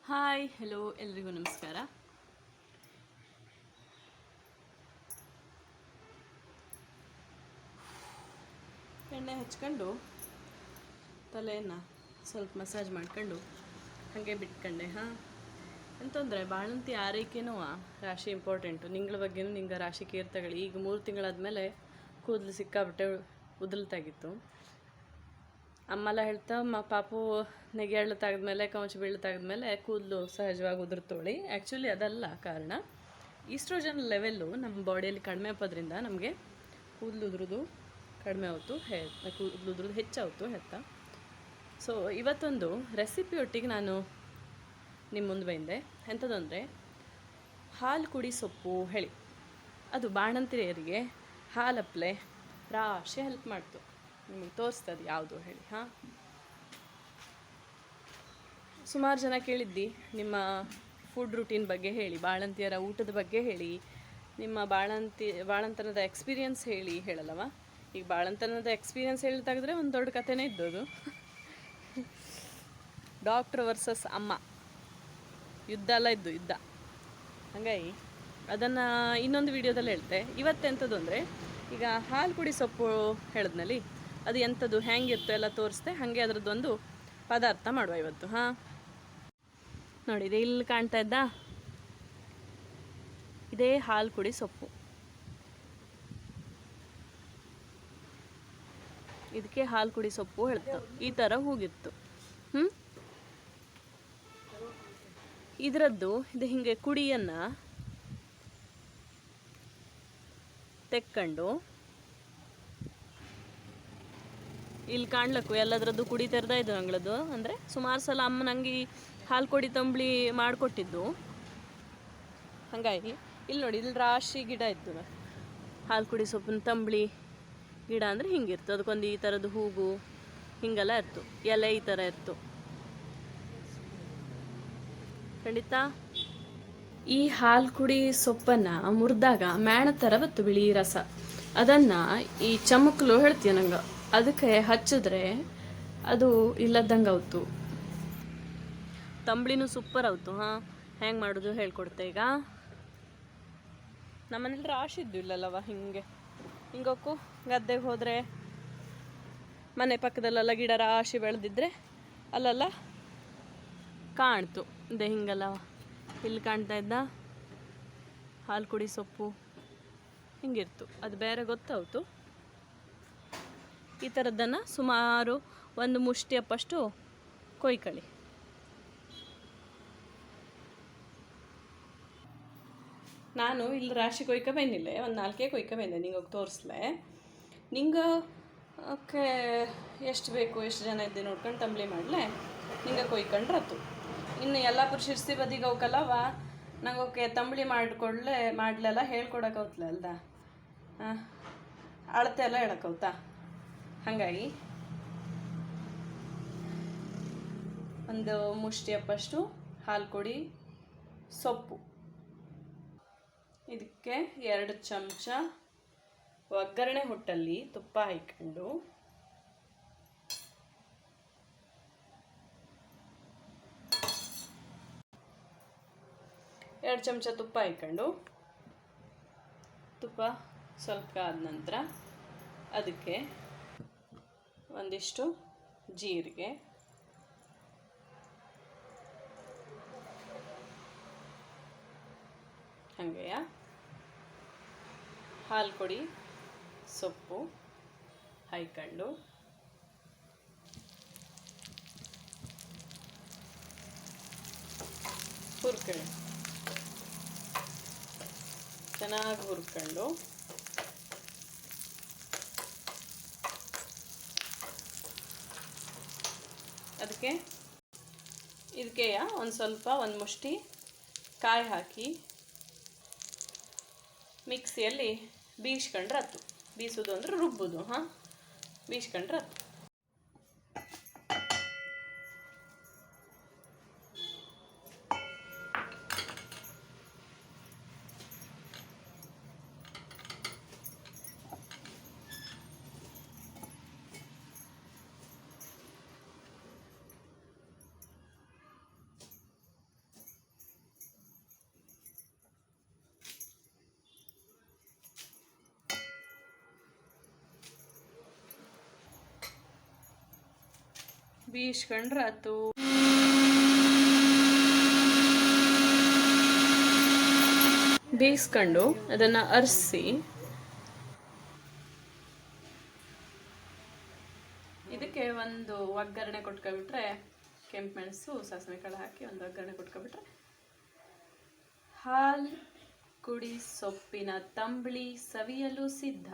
Hi hello ಎಲ್ರಿಗೂ ನಮಸ್ಕಾರ. ಎಣ್ಣೆ ಹಚ್ಕೊಂಡು ತಲೆಯನ್ನು ಸ್ವಲ್ಪ ಮಸಾಜ್ ಮಾಡ್ಕೊಂಡು ಹಾಗೆ ಬಿಟ್ಕೊಂಡೆ. ಅಂತಂದರೆ ಬಾಣಂತಿ ಆರೈಕೆನೂ ರಾಶಿ ಇಂಪಾರ್ಟೆಂಟು. ನಿಂಗಳ ಬಗ್ಗೆನೂ ನಿಂಗೆ ರಾಶಿ ಕೇರ್ ತಗೊಳ್ಳಿ. ಈಗ 3 ತಿಂಗಳಾದಮೇಲೆ ಕೂದಲು ಸಿಕ್ಕಾಬಿಟ್ಟೆ ಉದುಲ್ತಾಗಿತ್ತು. ಅಮ್ಮೆಲ್ಲ ಹೇಳ್ತಾ ಪಾಪು ನೆಗೆ ಹಳ್ಳು ತೆಗೆದ್ಮೇಲೆ ಕೌಂಚು ಬೀಳು ತೆಗೆದ್ಮೇಲೆ ಕೂದಲು ಸಹಜವಾಗಿ ಉದುರ್ತೋಳಿ. ಆ್ಯಕ್ಚುಲಿ ಅದಲ್ಲ ಕಾರಣ. ಈಸ್ಟ್ರೋಜನ್ ಲೆವೆಲ್ಲು ನಮ್ಮ ಬಾಡಿಯಲ್ಲಿ ಕಡಿಮೆ ಆಗೋದ್ರಿಂದ ನಮಗೆ ಕೂದಲು ಉದುರೋದು ಕಡಿಮೆ ಆಯಿತು, ಕೂದಲು ಉದುರೋದು ಹೆಚ್ಚಾಯಿತು ಹೇಳ್ತಾ. ಸೊ ಇವತ್ತೊಂದು ರೆಸಿಪಿ ಒಟ್ಟಿಗೆ ನಾನು ನಿಮ್ಮ ಮುಂದೆ ಬಂದೆ. ಎಂಥದ್ದು ಅಂದರೆ ಹಾಲು ಕುಡಿ ಸೊಪ್ಪು ಹೇಳಿ. ಅದು ಬಾಣಂತಿಯರಿಗೆ ಹಾಲಪ್ಲೆ ರಾಶಿ ಹೆಲ್ಪ್ ಮಾಡ್ತು. ನಿಮಗೆ ತೋರಿಸ್ತದೆ ಯಾವುದು ಹೇಳಿ. ಸುಮಾರು ಜನ ಕೇಳಿದ್ದಿ ನಿಮ್ಮ ಫುಡ್ ರೂಟೀನ್ ಬಗ್ಗೆ ಹೇಳಿ, ಬಾಣಂತಿಯರ ಊಟದ ಬಗ್ಗೆ ಹೇಳಿ, ನಿಮ್ಮ ಬಾಣಂತನದ ಎಕ್ಸ್ಪೀರಿಯನ್ಸ್ ಹೇಳಲ್ಲವ. ಈಗ ಬಾಣಂತನದ ಎಕ್ಸ್ಪೀರಿಯನ್ಸ್ ಹೇಳಿ ತೆಗೆದ್ರೆ ಒಂದು ದೊಡ್ಡ ಕಥೆನೇ ಇದ್ದದು. ಡಾಕ್ಟ್ರ್ ವರ್ಸಸ್ ಅಮ್ಮ ಯುದ್ಧ ಎಲ್ಲ ಇದ್ದು ಯುದ್ಧ. ಹಾಗಾಗಿ ಅದನ್ನು ಇನ್ನೊಂದು ವಿಡಿಯೋದಲ್ಲಿ ಹೇಳ್ತೆ. ಇವತ್ತೆಂಥದ್ದು ಅಂದರೆ ಈಗ ಹಾಲು ಕುಡಿ ಸೊಪ್ಪು ಹೇಳಿದ್ನಲ್ಲಿ ಅದು ಎಂಥದ್ದು ಹೆಂಗಿತ್ತು ಎಲ್ಲ ತೋರಿಸ್ದೆ. ಹಾಗೆ ಅದರದ್ದೊಂದು ಪದಾರ್ಥ ಮಾಡುವ ಇವತ್ತು. ನೋಡಿ, ಇದು ಇಲ್ಲಿ ಕಾಣ್ತಾ ಇದ್ದ ಇದೇ ಹಾಲು ಕುಡಿ ಸೊಪ್ಪು. ಇದಕ್ಕೆ ಹಾಲು ಕುಡಿ ಸೊಪ್ಪು ಹೇಳ್ತಾವೆ. ಈ ಥರ ಹೂಗಿತ್ತು. ಇದರದ್ದು ಇದು ಹಿಂಗೆ ಕುಡಿಯನ್ನು ತೆಕ್ಕೊಂಡು ಇಲ್ಲಿ ಕಾಣ್ಲಕ್ಕು ಎಲ್ಲದರದ್ದು ಕುಡಿ ತೆರೆದ ಇದ್ದು ನಂಗಳದ್ದು. ಅಂದರೆ ಸುಮಾರು ಸಲ ಅಮ್ಮ ನಂಗೆ ಹಾಲು ಕೊಡಿ ತಂಬಳಿ ಮಾಡಿಕೊಟ್ಟಿದ್ದು. ಹಾಗಾಗಿ ಇಲ್ಲಿ ನೋಡಿ, ಇಲ್ಲಿ ರಾಶಿ ಗಿಡ ಇತ್ತು. ಹಾಲು ಕುಡಿ ಸೊಪ್ಪಿನ ತಂಬಳಿ ಗಿಡ ಅಂದರೆ ಹಿಂಗಿರ್ತು. ಅದಕ್ಕೊಂದು ಈ ಥರದ್ದು ಹೂಗು ಹಿಂಗೆಲ್ಲ ಇರ್ತು, ಎಲೆ ಈ ಥರ ಇರ್ತು. ಖಂಡಿತ ಈ ಹಾಲು ಕುಡಿ ಸೊಪ್ಪನ್ನು ಮುರಿದಾಗ ಮ್ಯಾಣ ಥರ ಬತ್ತು ಬಿಳಿ ರಸ. ಅದನ್ನು ಈ ಚಮಕ್ಲು ಹೇಳ್ತೀಯ ನಂಗೆ, ಅದಕ್ಕೆ ಹಚ್ಚಿದ್ರೆ ಅದು ಇಲ್ಲದಂಗೆ ಆಯ್ತು. ತಂಬಳಿನೂ ಸೂಪರ್ ಆಯ್ತು. ಹೆಂಗೆ ಮಾಡೋದು ಹೇಳ್ಕೊಡ್ತೆ. ಈಗ ನಮ್ಮನೇಲಿ ರಾಶಿ ಇದ್ದು ಇಲ್ಲಲ್ಲವ, ಹಿಂಗೋಕು ಗದ್ದೆಗೆ ಹೋದರೆ ಮನೆ ಪಕ್ಕದಲ್ಲೆಲ್ಲ ಗಿಡ ರಾಶಿ ಬೆಳೆದಿದ್ರೆ ಅಲ್ಲೆಲ್ಲ ಕಾಣ್ತು. ಇದೆ ಹಿಂಗಲ್ಲ, ಇಲ್ಲಿ ಕಾಣ್ತಾ ಇದ್ದ ಹಾಲು ಕುಡಿ ಸೊಪ್ಪು ಹಿಂಗಿರ್ತು. ಅದು ಬೇರೆ ಗೊತ್ತಾಯ್ತು. ಈ ಥರದ್ದನ್ನು ಸುಮಾರು ಒಂದು ಮುಷ್ಟಿಯಪ್ಪಷ್ಟು ಕೊಯ್ಕೊಳ್ಳಿ. ನಾನು ಇಲ್ಲಿ ರಾಶಿ ಕೊಯ್ಕೊಬಂದಿಲ್ಲ, ಒಂದು 4 ಕೊಯ್ಕೊಬಂದೆ. ನಿಂಗೆ ಹೋಗಿ ತೋರಿಸ್ಲೆ. ನಿಂಗೆ ಓಕೆ ಎಷ್ಟು ಬೇಕು, ಎಷ್ಟು ಜನ ಇದ್ದೆ ನೋಡ್ಕೊಂಡು ತಂಬಳಿ ಮಾಡಲೆ ನಿಂಗೆ ಕೊಯ್ಕೊಂಡ್ರೆ ಆಯ್ತು. ಇನ್ನು ಎಲ್ಲ ಶಿರ್ಸಿ ಬದಿಗೆ ಹೋಗಲ್ಲವ, ನಂಗೆ ಓಕೆ ತಂಬಳಿ ಮಾಡ್ಲೆಲ್ಲ ಹೇಳ್ಕೊಡೋಕೌತ್ಲ ಅಲ್ದ. ಅಳತೆ ಎಲ್ಲ ಹೇಳೋಕೌತಾ. ಹಾಗಾಗಿ ಒಂದು ಮುಷ್ಟಿಯಪ್ಪಷ್ಟು ಹಾಲು ಕೊಡಿ ಸೊಪ್ಪು, ಇದಕ್ಕೆ 2 ಚಮಚ ಒಗ್ಗರಣೆ ಹುಟ್ಟಲ್ಲಿ ತುಪ್ಪ ಹಾಕ್ಕೊಂಡು ತುಪ್ಪ ಹಾಕ್ಕೊಂಡು ತುಪ್ಪ ಸ್ವಲ್ಪ ಆದ ನಂತರ ಅದಕ್ಕೆ ಒಂದಿಷ್ಟು ಜೀರಿಗೆ, ಹಾಗೆಯೇ ಹಾಲು ಕೊಡಿ ಸೊಪ್ಪು ಹಾಕ್ಕೊಂಡು ಹುರ್ಕೊಳ್ಳಿ. ಚೆನ್ನಾಗಿ ಹುರ್ಕೊಂಡು ಇದಕ್ಕೆ ಒಂದು ಮುಷ್ಟಿ ಕಾಯಿ ಹಾಕಿ ಮಿಕ್ಸಿಯಲ್ಲಿ ಬೀಸ್ಕೊಂಡ್ರೆ ಆಯ್ತು. ಬೀಸೋದು ಅಂದ್ರೆ ರುಬ್ಬೋದು. ಬೀಸ್ಕೊಂಡ್ರೆ ಆಯ್ತು. ಬೀಸ್ಕೊಂಡ್ರಾತು. ಬೇಯಿಸ್ಕೊಂಡು ಅದನ್ನು ಅರಿಸಿ ಇದಕ್ಕೆ ಒಂದು ಒಗ್ಗರಣೆ ಕೊಟ್ಕೊಬಿಟ್ರೆ, ಕೆಂಪು ಮೆಣಸು ಸಾಸಿವೆ ಕಾಳು ಹಾಕಿ ಒಂದು ಒಗ್ಗರಣೆ ಕೊಟ್ಕೊಬಿಟ್ರೆ ಹಾಲು ಕುಡಿ ಸೊಪ್ಪಿನ ತಂಬಳಿ ಸವಿಯಲು ಸಿದ್ಧ.